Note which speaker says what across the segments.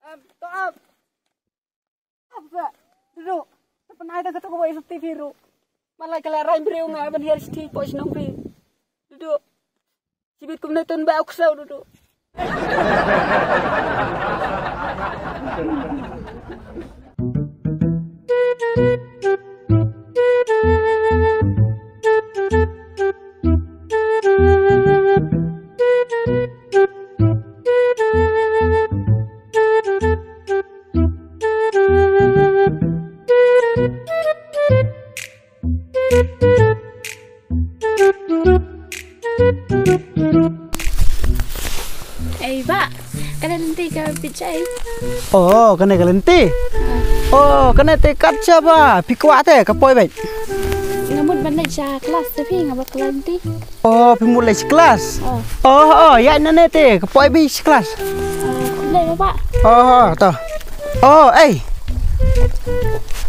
Speaker 1: Toab. Apa? Duduk. Penai tak ketemu boleh seperti biru. Malah kalau rain beriung ngai berhias di pos nompi. Duduk. Cibit kum netun ba aksau duduk.
Speaker 2: Pak, kena nanti kau pijai.
Speaker 3: Oh, kena kelenti. Oh, kena tekat siapa? Pikuat teh, kapoi baik.
Speaker 2: Ngamut bandai kelas tapi ngabak kelenti.
Speaker 3: Oh, pemulai sekelas. Ya nene teh, kapoi bi sekelas.
Speaker 2: Boleh Pak.
Speaker 3: Toh.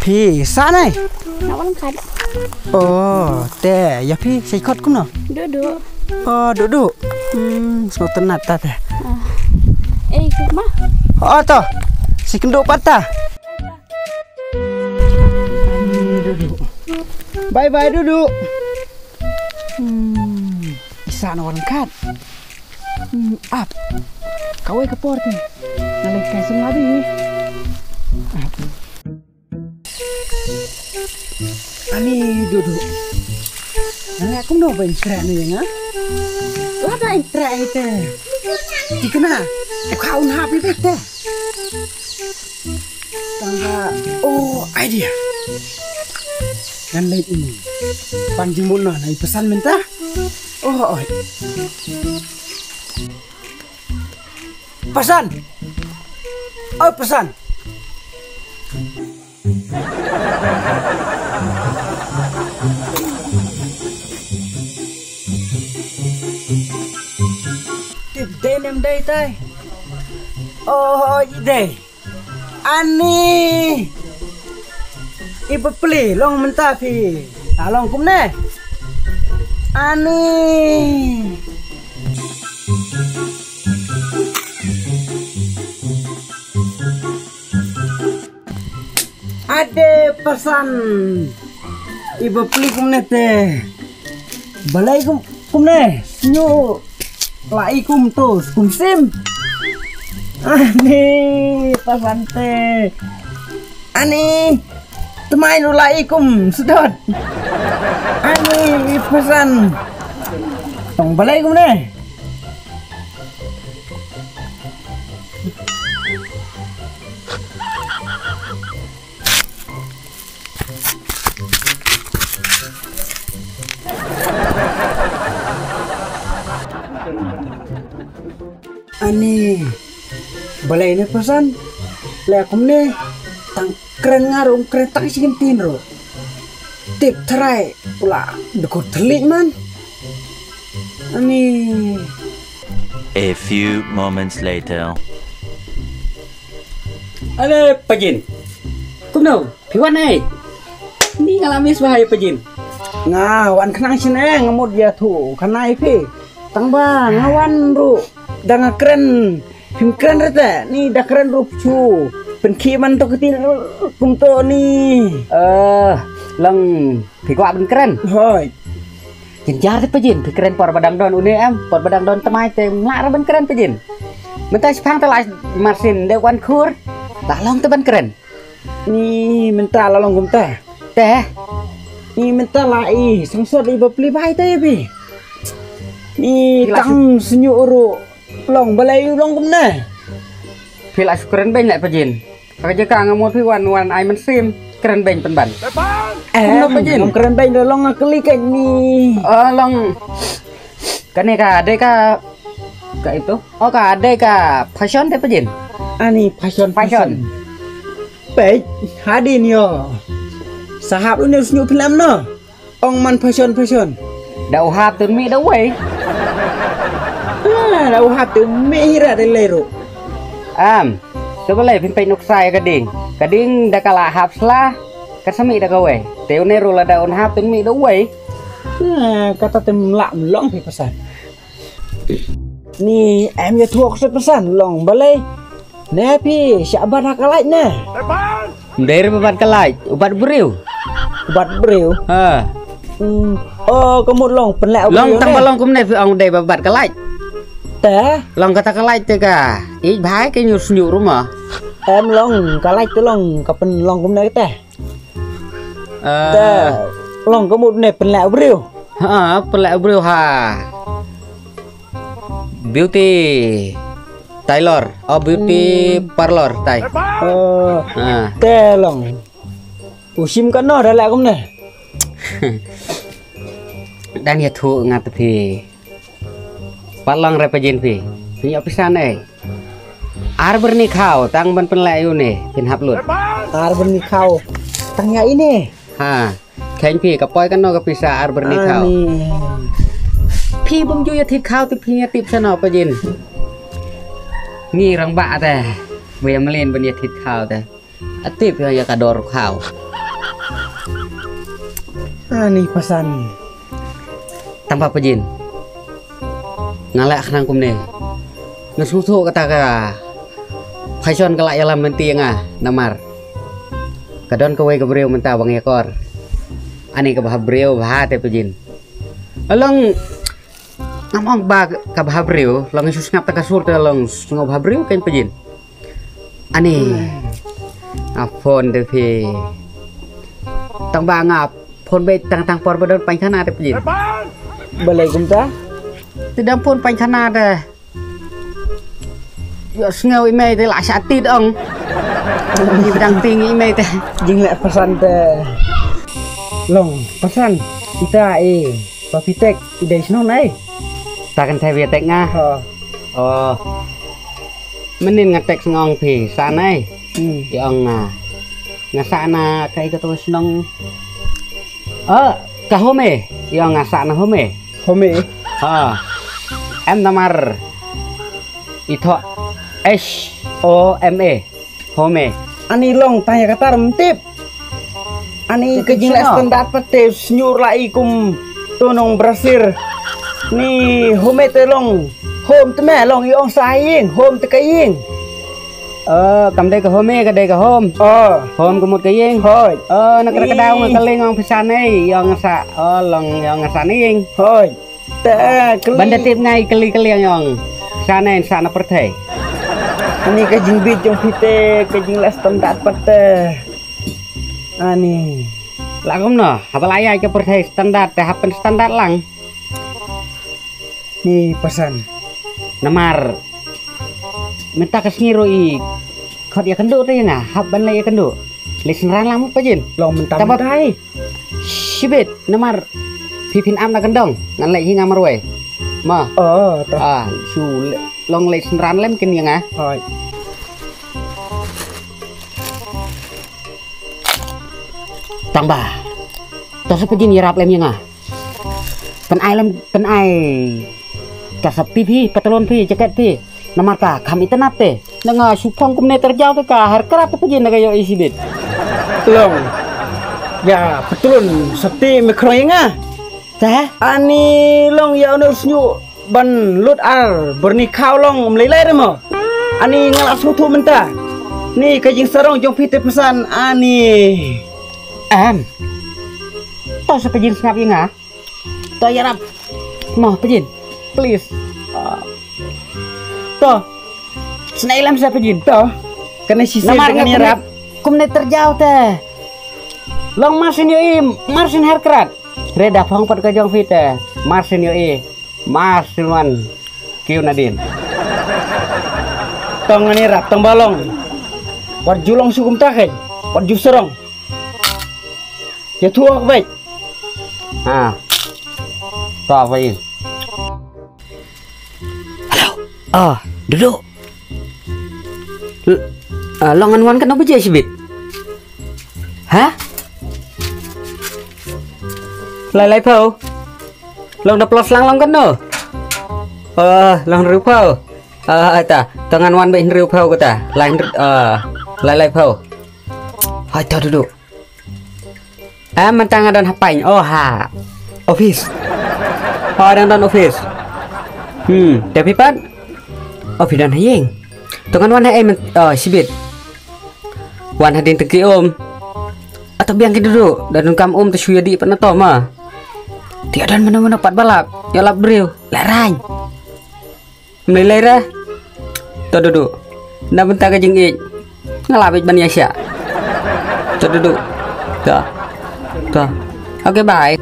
Speaker 3: Pi sana.
Speaker 2: Nak walang kad.
Speaker 3: Teh, ya pi saya ikut kum no.
Speaker 2: Duduk.
Speaker 3: Duduk. Semua tenat teh.
Speaker 2: Ikut mah.
Speaker 3: Toh. Si kenduk patah. Duduk. Bye duduk. Bisa na walang kad. Up. Kau ke port ni. Nalai kai sengaja ni. Ani duduk. Nalai aku nak berinteraksi ni ya. Apa interaksi itu? Dikena. Kau nak apa itu? Tangga. Idea. Nalai ini. Panji muna nai pesan minta. Pesan. Pesan. Denem day tay. Day. Ani. Ibu beli long mentah pi. Long kum ne. Ani. Ada pesan. Ibu beli kum ne teh. Balai kum ne. Nyu. Lai kum tu, kum sim. Ani pesan teh. Ani temai nu lai kum sedot. Ani pesan. Tong balai kum ne. Ani balai ni pesan le akum ni tang keren ngarung keren tak singin tinro tip terai pula dekor telik man. Ani
Speaker 4: a few moments later.
Speaker 1: Ale pajin kumno piwan ai ni ngalami bahaya pajin ngawan kenang sini ngemut dia tu kanai pi tang bang ngawan ru dah keren, film keren rata. Ni dah keren rupu. Penkiman tu ketin kumto ni. Lang pikwa ben keren. Hoi. Jenjar tu pejin, keren por badang don une por badang don temai tem lar ben keren pejin. Mentai sepang telai marsin dewan kur. Tak long tu ben keren. Ni minta lalong kumta. Teh. Ni minta lai sangsot ibu beli bai teh bi. Ni tang senyu uru. Long balai long kum ne. Pil as keren ben lek pejin. Kerja ka ngamut pi wan ai men sim keren ben pen ban. Long keren ben long ngakli ka ni. Long. Kane ka ade ka itu. Ka ade ka fashion te pejin. Ani fashion. Baik, hadin yo. Sahab lu ni senyu film no. Ong man fashion. Dau hap tu mi dau wei. Lau hap tu mehira de leru. Coba leh pimpai nuksai kading dah kalah hap selah kasami dah gawe. Teu neru lah daun hap tu mi dah wei. Kata tem lak melong pi pesan. Ni em ya thuốc rất pesan long balai
Speaker 3: Nè pi, Syaban hakalait nè.
Speaker 1: Dari babat kalai, ubat beriu.
Speaker 3: Bat beriu.
Speaker 1: Ha.
Speaker 3: Oh, kamu long penlek
Speaker 1: Long tang balong kum ne phi ong dei babat kalai.
Speaker 3: Teh,
Speaker 1: Long kata kalai te ka. I bhai ke nyus nyu rumah.
Speaker 3: em long kalait tu long kapen long kum ne teh. Teh, long kamu ne penlek beriu.
Speaker 1: Ha, pelak beriu ha. Beauty Taylor, oh beauty parlor tai.
Speaker 3: Oh,
Speaker 1: Ha.
Speaker 3: teh long. Usim kan no dah lek kum ne.
Speaker 1: Dan ya thu ngat phi. Palong re pajin phi. Punya pisan Ar berni khao tang ban penlek yu ne, pin hap lut.
Speaker 3: Ar berni kau. Tanya ini.
Speaker 1: Ha. Khen phi ka poi kan no ka pisa ar berni khao.
Speaker 3: Ani.
Speaker 1: Phi bum ju ya thit khao ti phi ya tip sana pajin. Ni rang ba ta. Ve mlen ban ya thit khao ta. Atip ya ka dor khao.
Speaker 3: Ani pesan.
Speaker 1: Tanpa pejin ngalak khnang kum ne ngesusu kata ka phaison kalak yalam mentiang namar kadon kowe ke breu menta bang ekor ani ke bah breu bah te pejin along ngamong ba ka bah breu long sus ngap ta kasur te long ngo bah breu ken pejin ani phone te phi tang ba ngap phone be tang por badon pain khana te pejin
Speaker 3: Balai kum ta.
Speaker 1: tidak pun pancana dah. Ya sengau email tu lah syatit ong. Di bidang tinggi email teh.
Speaker 3: Jing lek pesan teh. Long, pesan kita papitek idai senong nai.
Speaker 1: Takkan saya biar tek ngah. Oh. Menin ngatek sengong pi sana di ong ngasana kai ketua senong. Kahome, yang ngasana home.
Speaker 3: Home.
Speaker 1: Ha. Em namar. Itu HOME. Home.
Speaker 3: Ani long tanya kata remtip. Ani kejing lek standar pete senyur lai kum tunong brasir. Ni home te long. Home te me long yong saying, home te kaying.
Speaker 1: Cầm đây cái hôm ấy, cái đây cái hôm. Hôm có một cái yên.
Speaker 3: Thôi.
Speaker 1: Nó cái đau mà cái lên ngon phải san ấy, yong sa, lòng yong san ấy yên.
Speaker 3: Thôi.
Speaker 1: Benda tip ngay cái yang yong san ấy san nó perteh.
Speaker 3: Ani kejing bit jong pite, kejing les standar pete. Ani.
Speaker 1: Lakum no, apa layak ke perteh standar, teh happen standar lang.
Speaker 3: Ni pesan.
Speaker 1: Namar. Minta kesngiro i. Kau dia kenduk tu ya hab ban lay kenduk. Listen ran lang mo pa jin.
Speaker 3: Long mentang tay.
Speaker 1: Shibit namar pipin am na kendong ngan lay hinga marwe. Ma. Su long listen ran lem kin ya
Speaker 3: Thôi.
Speaker 1: Tambah. Tos pa jin yarap lem ya Pen ai kasap pipi patalon pi jaket pi. Namar ka kami tenap teh. Nanga supong kumne terjauh tu ka har kerap apa je naga yo isi bit.
Speaker 3: Long. Ya, betul. Seperti mikroing
Speaker 1: Teh?
Speaker 3: Ani long ya ono senyu ban lut ar bernikau long melilai remo. Ani ngalak sutu mentah. Ni kajing sarong jong pite pesan ani.
Speaker 1: Tau sepejin sengap ya Tau yarap. Mau pejin. Please.
Speaker 3: Toh. Senailam saya pejin toh. Kena sisa dengan yarap.
Speaker 1: Kumne terjauh teh. Long marsin yo marsin herkrat. Reda phong pat ka jong fit teh. Marsin yo marsin wan. Kiu nadin.
Speaker 3: Tong ngani rap tong balong. Wat julong sukum takai. Wat juserong. Ya tuak baik.
Speaker 1: Toh apa ini? Halo. Duduk. Longan wan kan apa je sibit? Hah? Lai phau. Long dah plus lang long kan no? Long riu phau. Ta, tangan wan be riu phau kata. Lai phau. Hai ta duduk. Mentang dan hapain. Office. Dan office. Tapi pan. Office dan hayeng. Tengah wan hai men sibit. Wan hadin teki om. Atau biang ke duduk dan kam om tu syuya di panato ma. Tiada mana-mana pat balap. Ya lap beriu. Larang. Melai dah. Tu duduk. Nak bentar ke jengik. Ngalap ban Yasha. Tu duduk. Tu. Okay, bye.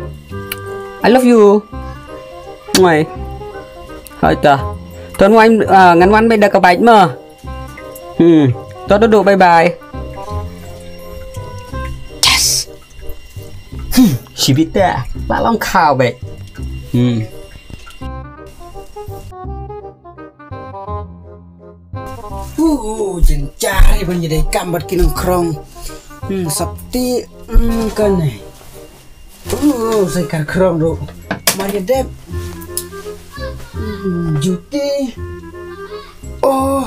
Speaker 1: I love you. Ngoài. Thôi ta. Tuần ngoài ngắn ngoan bây đã cả bạch mà. Tôi đôi bye bye. Yes. Chỉ biết ta. Lạ long khảo bệ.
Speaker 3: Jen cari menjadi kambat kinong krong. Sabti kan nih. Saya kan krong do. Maria Dep. Juti. Oh,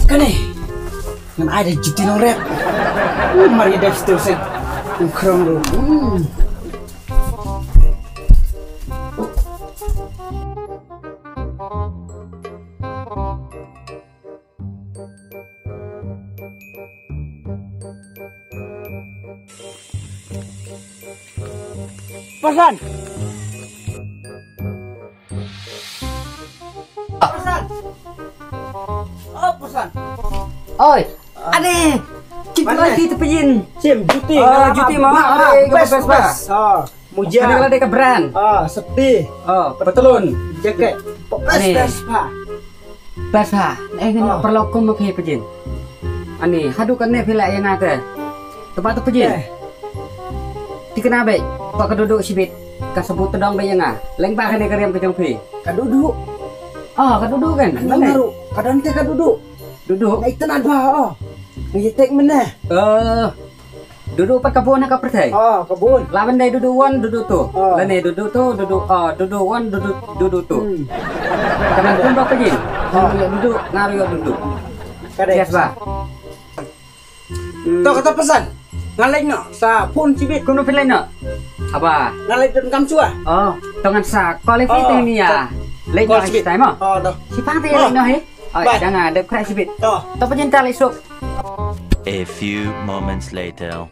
Speaker 3: kan nih. Ngan ada juti nong rep. Maria Dep itu saya krong do. Pesan. Oh, pesan.
Speaker 1: Oi, ade. Kita lagi terpejin.
Speaker 3: Sim, juti.
Speaker 1: Juti mau ade ke bas.
Speaker 3: Muja.
Speaker 1: Ada lagi ke brand.
Speaker 3: Sepi.
Speaker 1: Petulun.
Speaker 3: Jaket.
Speaker 1: Bas pa. Bas pa. Kan perlu aku mau pejin. Ani, hadukan ne pila yang ada. Tempat tu pejin. Tikena baik, pak keduduk sibit, kasebut tedong bayang ah, leng bahan ni kariam kejong pi.
Speaker 3: Kaduduk.
Speaker 1: Kaduduk kan?
Speaker 3: Ngaru, kadang te kaduduk.
Speaker 1: Duduk.
Speaker 3: Ai tenan ba ngitek meneh.
Speaker 1: Duduk pat kebun ka pertai.
Speaker 3: Kebun.
Speaker 1: Lawan dai duduk wan duduk tu. Lane duduk tu duduk wan duduk tu. Kanan pun bak pejin. Duduk ngaru yo duduk.
Speaker 3: Kadai.
Speaker 1: Yes ba.
Speaker 3: Tok kata pesan. Ngalek no sa pun cibit
Speaker 1: Kuno pilih no. Apa?
Speaker 3: ngalek don kam chua.
Speaker 1: Tangan sa qualify tu ni ya. Lek no
Speaker 3: cibit
Speaker 1: time mo.
Speaker 3: Dah.
Speaker 1: Si pang te lek no he. Jangan ada crash bit. Tu pejin tali sok.
Speaker 4: A few moments later.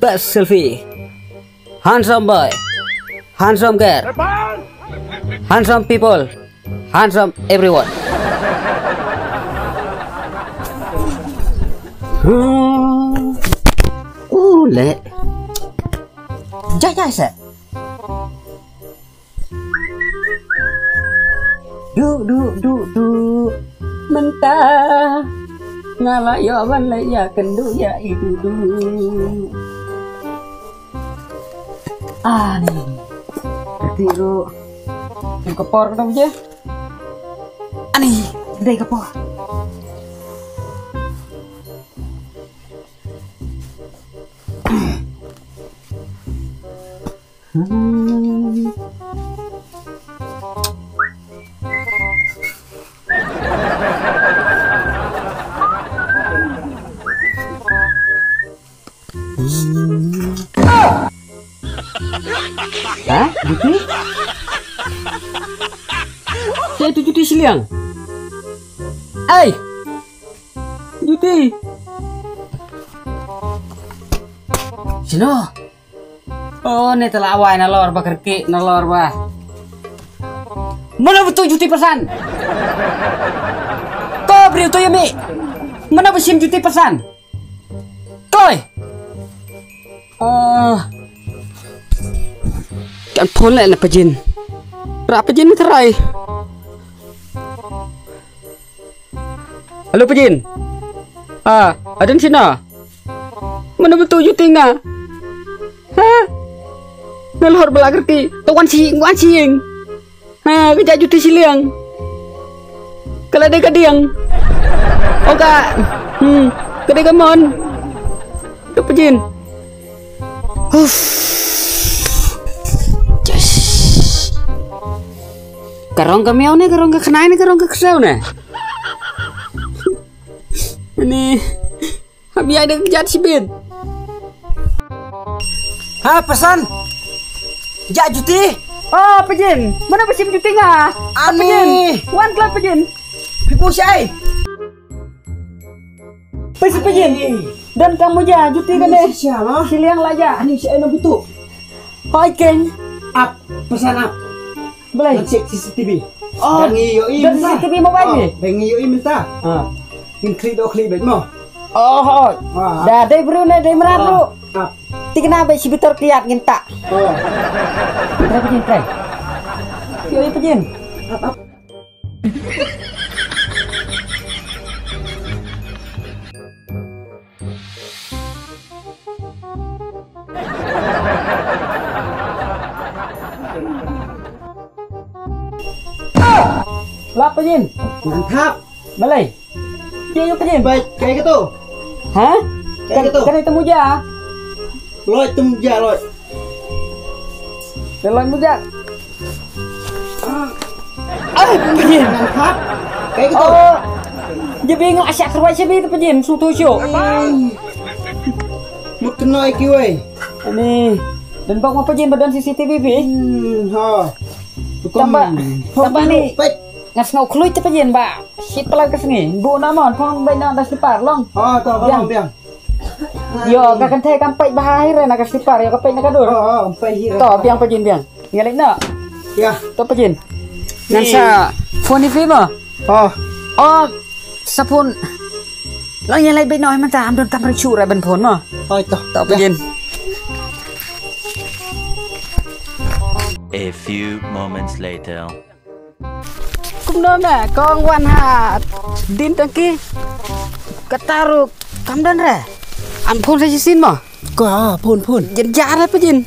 Speaker 1: Best selfie. Handsome boy. Handsome girl. Handsome people. Handsome everyone. Lek. Jaya sa. Du. Mentah. Ngala yo wan le ya kendu ya itu du. Nih. Ketiru. Kepor kenapa je? Ani, gede kepor. Hah? Juti? Saya itu Juti Siliang. Juti. Sino? Ni telah awai nalor bakerki nalor bah. Mana betul Juti pesan? Kau beri tu ya mi. Mana besim Juti pesan? Koi. Kan phone lại là pejin. Ra pejin ni terai. Halo pejin. Ada di sini. Mana betul Juti nga? Nalor belagar ki. Tuan sing. Kejak Juti Siliang. Kalau ada kadiang. Kak. Kedai kamon. Halo pejin. Karong kamiau nih, karong ke kenai nih, karong ke kesau nih. Ini, habis ada kejat sibit.
Speaker 3: Ha pesan. Jak cuti.
Speaker 1: Oh, pejin. Mana besim cuti ngah?
Speaker 3: Ani.
Speaker 1: Wan kelap pejin.
Speaker 3: Pipu syai.
Speaker 1: Pejin. Dan kamu ja cuti kan deh.
Speaker 3: Siapa?
Speaker 1: Siliang laja.
Speaker 3: Ani syai nak butuh.
Speaker 1: Hoi ken.
Speaker 3: Up pesan up.
Speaker 1: Boleh.
Speaker 3: Cek CCTV.
Speaker 1: Oh.
Speaker 3: Bengi yo
Speaker 1: Dan CCTV mobile ni.
Speaker 3: Bengi yo minta.
Speaker 1: Ha.
Speaker 3: In klik do klik bet mo.
Speaker 1: Oh, hoi.
Speaker 3: Ah.
Speaker 1: Dah dai bro na dai merat bro.
Speaker 3: Up.
Speaker 1: Tingna be si bitor kiat nginta.
Speaker 3: Oh.
Speaker 1: Try pejin try. Kyo pejin.
Speaker 3: Up.
Speaker 1: Lap pejin.
Speaker 3: Mantap.
Speaker 1: Balai. Kyo pejin.
Speaker 3: Baik, kayak gitu.
Speaker 1: Ha?
Speaker 3: Kayak gitu.
Speaker 1: Kan itu muja.
Speaker 3: Loi tumja loi.
Speaker 1: Leloi muja.
Speaker 3: Ah, pejin. Mantap. Kayak gitu.
Speaker 1: Oh. Dia bingung asyak kerwa sibi itu pejin sutu syo.
Speaker 3: Mut kena iki we.
Speaker 1: Ini dan bang apa pejin badan CCTV bi.
Speaker 3: Ha.
Speaker 1: Tambah ni.
Speaker 3: Baik.
Speaker 1: Ngas ngau kluy tu pejin ba. Si pelan ke sengi. Bu namon phong bai na das lipar long.
Speaker 3: Ha, to biang.
Speaker 1: Yo ka kan thai kan pai bahai re na ka lipar yo ka pai na ka dur.
Speaker 3: Oh, pai hira.
Speaker 1: To biang pejin biang. Ngalek na.
Speaker 3: Ya.
Speaker 1: To pejin. Ngansa phone ni film.
Speaker 3: Oh.
Speaker 1: Oh, sapun. Lang yang lai bai noi man ta am don kam ri chu ra ben phone ma.
Speaker 3: Oi to.
Speaker 1: To pejin.
Speaker 4: A few moments later.
Speaker 1: Cũng đó nè, con quan hạ din tang ki kataru kam dan re. An phone sa sin mo.
Speaker 3: Ko phun.
Speaker 1: Jen jar apa jin?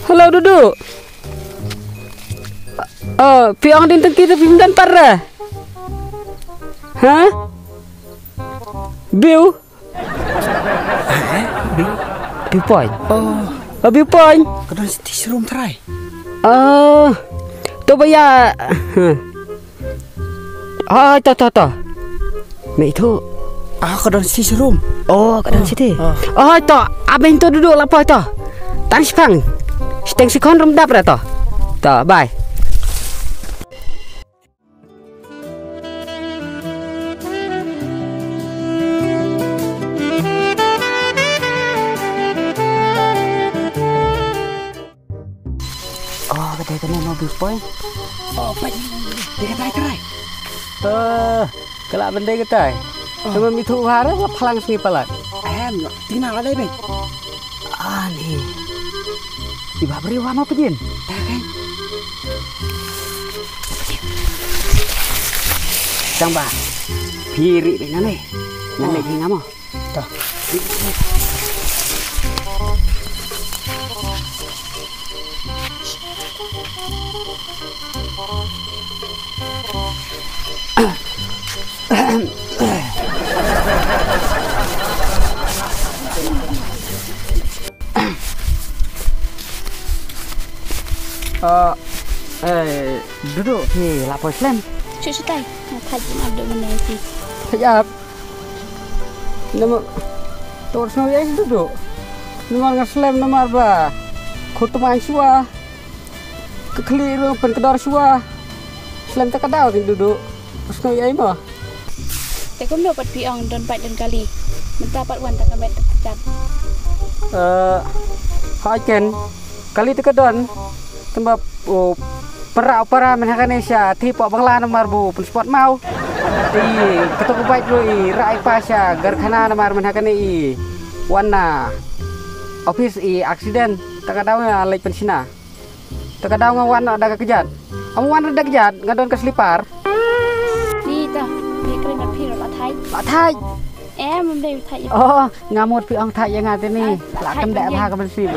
Speaker 1: Halo Dudu. Piang din tang ki ta pim dan par re. Ha? Biu. Biu point. Biu point.
Speaker 3: Kadang siti serum try.
Speaker 1: Tôi bây giờ to mày thu
Speaker 3: Kadang siti serum.
Speaker 1: kadang situ to abang tu duduk lapar to tang sepang seteng sekon rum dap to bye cái này mau bus point.
Speaker 3: Baik. Dia try.
Speaker 1: Kalau benda kita, cuma mitu hari lah pelang sini pelat.
Speaker 3: Tinggal ada baik.
Speaker 1: Ni, ibu beri warna apa jin?
Speaker 3: Kan.
Speaker 1: Tambah, piri dengan ni, yang lagi nama.
Speaker 3: Dah.
Speaker 1: Duduk di lapor Islam.
Speaker 2: Cuci tay. Thay mà được bên này thì
Speaker 1: Sekejap. Nama Tor snow ya duduk. Nama ngaslam nama apa? Kutuman syua. Kekeliru penkedor syua. Islam tak kadau duduk. Snow ya mah.
Speaker 2: แต่ก็ไม่ปัดพี่อองโดนไปเดินกะลีมันตาปัดวันตะกะเบ็ดตะจัด
Speaker 1: Hai Ken. Kali tu kedon. Tempat para Indonesia ti pok bangla nomor bu sport mau. Ti ketuk baik lu rai pasya garkhana nomor menhakan i warna office i accident takadaw nga late pensina. Takadaw nga warna ada kejat. Kamu warna ada kejat ngadon ke selipar.
Speaker 2: นี่จ้ะพี่ก็เลยนัดพี่เราละไทย
Speaker 1: Pak Thai.
Speaker 2: มันได้ไทย
Speaker 1: Oh, ngamut pi ong Thai yang ngate ni. Lak kem dak bha ka ben sip.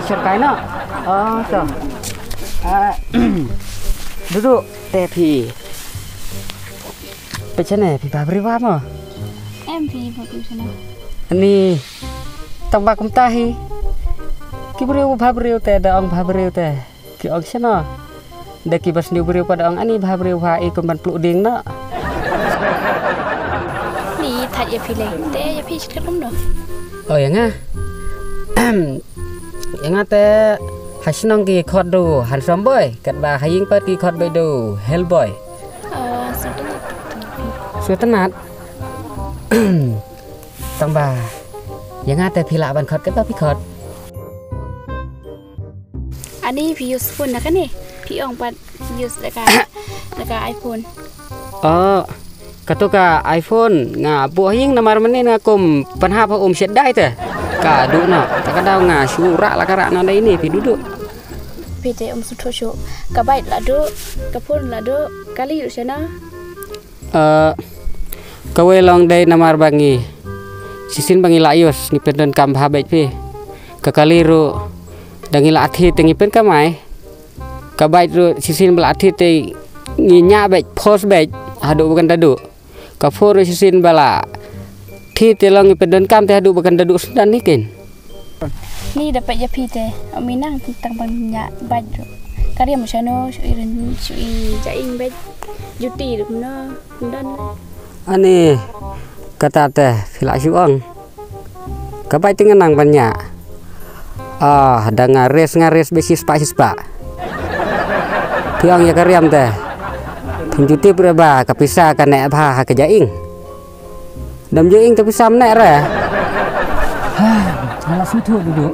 Speaker 1: Isor kai no. Oh, to. Duduk teh pi. Pe chane pi ba beri wa mo.
Speaker 2: พี่พอพี่ชนะ
Speaker 1: Ni tong ba kum tahi. Ki beriu ba beriu teh da ong ba beriu teh. Ki ong chana. Da ki bas ni beriu pada ong ani ba beriu ha i kum ban pluk ding no.
Speaker 2: นี่ไทยอย่าพี่เลยแต่อย่าพี่ชิดกันล้มเนาะ
Speaker 1: Oh yang ah. Yang ate hasinong ki khot do handsome boy kat ba haying pat ki khot bay do hellboy. Sutenat. Tang ba. Yang ate phila ban khot kat ba pi khot.
Speaker 2: อันนี้พี่ยูสปุ่นนะกันนี่พี่อองปัดยูสแล้วก็iPhone
Speaker 1: Oh, katuka iPhone nga buah ying namar meni na kum panha pa set dai te. Ka du no, ta ka daw nga syura la kara na dai ni pi duduk.
Speaker 2: พี่เจสุโทโชกะใบละดูกะพ่นละดูกะลีอยู่ใช่นะ
Speaker 1: Kawe long dai namar bangi. Sisin bangi layus ni pendon kam habet pi. Kakaliru dangi la athi tengi pen kamai. Ka bai ru sisin bla athi te nginya bet post bet hadu bukan dadu. Ka for sisin bala thi te long pendon kam te hadu bukan dadu sudan nikin.
Speaker 2: นี่เดไปยาพี่เจเอามีนั่งตังบังยะใบดูกะเรียมใช่เนาะช่วยเรนช่วยจะอิงใบยุติหรือเนาะดัน
Speaker 1: Ani kata teh filak syuang. Kapai tinggal nang banyak. Ada ngares besis pak. Tiang ya kariam teh. Tunjuti berapa kapisa kan nek apa ke jaing. Dam jaing tapi sam nek re. Lah sutu duduk.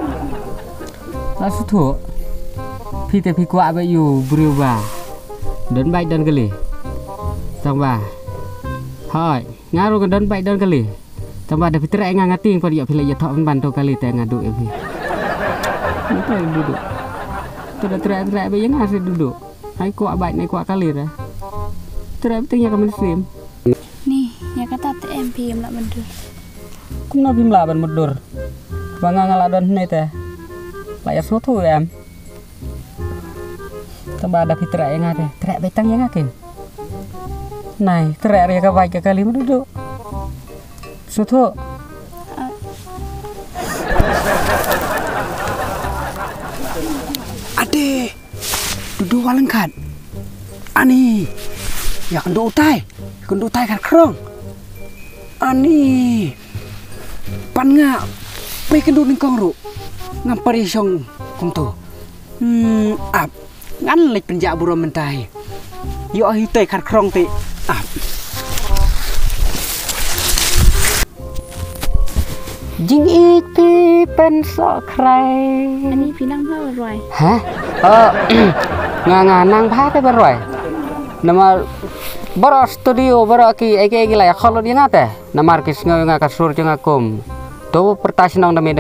Speaker 1: Lah sutu. Pi te pi kuat ba yu berubah. Dan baik dan geli. Tang ba. Hai, ngaruh ke don baik don kali. Tambah ada fitrah yang ngating pada ya pilih ya tok bantu kali teh ngadu e pi. Apa duduk. Sudah terak-terak be yang ngasih duduk. Hai kuat baik naik kuat kali dah. Terak pentingnya ke mesin.
Speaker 2: นี่ยากระตัดแต่MPละมันดู
Speaker 1: Kum na bim la ban mudur. Banga ngala don ne teh. La ya sotu em. Tambah ada fitrah yang ngate. Terak betang yang ngakin. Nai, terak ya kabai ke kali duduk. Soto.
Speaker 3: Ade, duduk walengkat. Ani, ya kendo utai kan kerong. Ani, pan nga, pe kendo ningkong ru, ngampari song kumtu. Ap, ngan lek penjak buram mentai. Yo hitai kan kerong ti.
Speaker 1: Jing iki pen sok krai.
Speaker 2: อันนี้พี่นั่งเล่าอร่อย
Speaker 1: Hah? Nang pha te baroi. Nama baro studio baro ki eke la kholo di ngate. Namar kis nga kasur jeung akum. To pertas nang damit.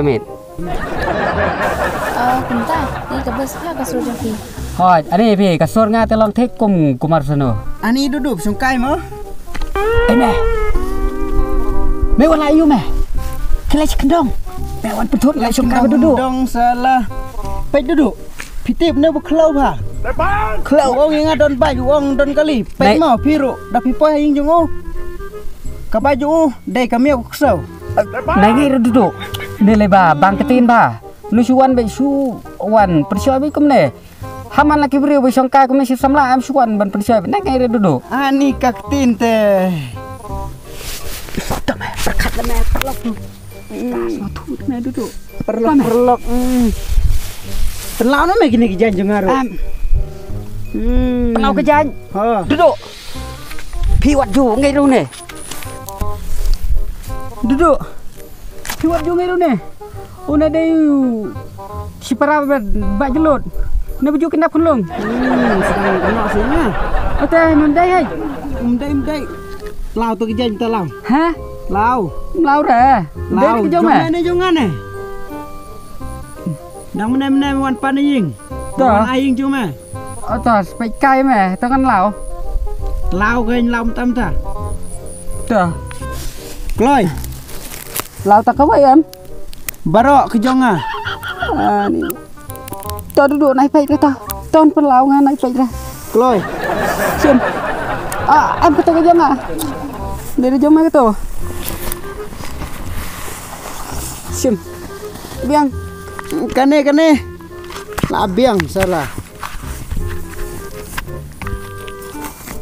Speaker 2: คุณตานี่กับเบสผ้ากระสุนจังพี่
Speaker 1: Hoi, ani pi kasur ngate long thek kumar sono.
Speaker 3: Ani duduk sungkai mo.
Speaker 1: Ene. Me wala yu me. Kelai kendong. Pewan petut lai sungkai duduk.
Speaker 3: Dong salah. Pe duduk. Pitip ne bu klau ba. Klau ong yang don baju ong don kali. Pe mo piru da pi poi hing jung o. Ka baju dai ka miau ksau.
Speaker 1: Nai ngai duduk. Ne le ba bang ketin ba. Nu suan be su wan persiap bi kum ne. Haman laki beri be sungkai kum ne si samla am suan ban persiap. Nai ngai duduk.
Speaker 3: Ani kaktin teh.
Speaker 1: Tak me perkat le me perlok tu. Satu me duduk.
Speaker 3: Perlok. Tenlau no me gini kijan jung aru.
Speaker 1: Penau kejan. Duduk. Piwat ju ngai ru ne. Duduk. Piwat ju ngai ru ne. Una dei si para ba jelut. Ne baju kendap kulung.
Speaker 3: Sedang kena sini.
Speaker 1: Ate mendai hai.
Speaker 3: Mdai. Lau tu kijan ta lau.
Speaker 1: Hah?
Speaker 3: Lau.
Speaker 1: Lau ra.
Speaker 3: Lau
Speaker 1: Dei ke jom
Speaker 3: ne jungan ne. Dang menai wan pan ying.
Speaker 1: Dah.
Speaker 3: Wan aying cuma.
Speaker 1: Atas pai kai me tangan lau.
Speaker 3: Lau gain lau tam ta.
Speaker 1: Dah.
Speaker 3: Kloi.
Speaker 1: Lau tak kawai em.
Speaker 3: Barok ke jonga.
Speaker 1: Ni. Ta duduk naik pai ke ta. Ton perlau ngan naik pai dah.
Speaker 3: Kloi.
Speaker 1: Sim. Em ke ke jom ah. Dari jom ke tu. Sim. Biang.
Speaker 3: Kane. Labiang salah.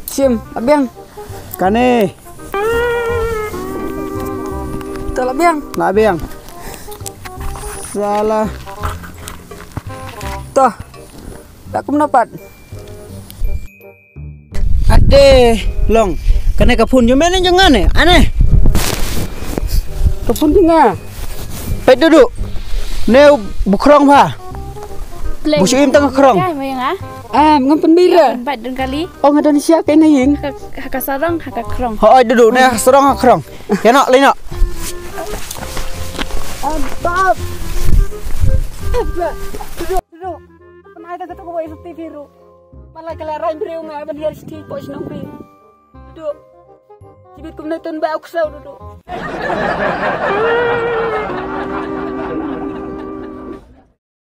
Speaker 1: Sim, abiang.
Speaker 3: Kane.
Speaker 1: Tak abiang.
Speaker 3: Labiang.
Speaker 1: Salah. Toh. Tak kum dapat. Ade, long. Kena kapun je mana jangan ni? Aneh. Kapun tinggal. Baik duduk. Ni bukrong pa. Bu Syuim tengah kerong.
Speaker 2: Kan bayang ah?
Speaker 1: Mengapa bila?
Speaker 2: Bat dun kali.
Speaker 1: Oh ngadan siapa kena ying?
Speaker 2: Haka sarang, haka krong.
Speaker 1: Oh duduk ni serong kerong. Ya nak lain nak. Bab. Duduk. Penai tak ketemu boleh seperti biru. Malah kalau rain beriu ngah benda di sini pos nongpi. Duduk. Cibit kum nonton bau kusau duduk.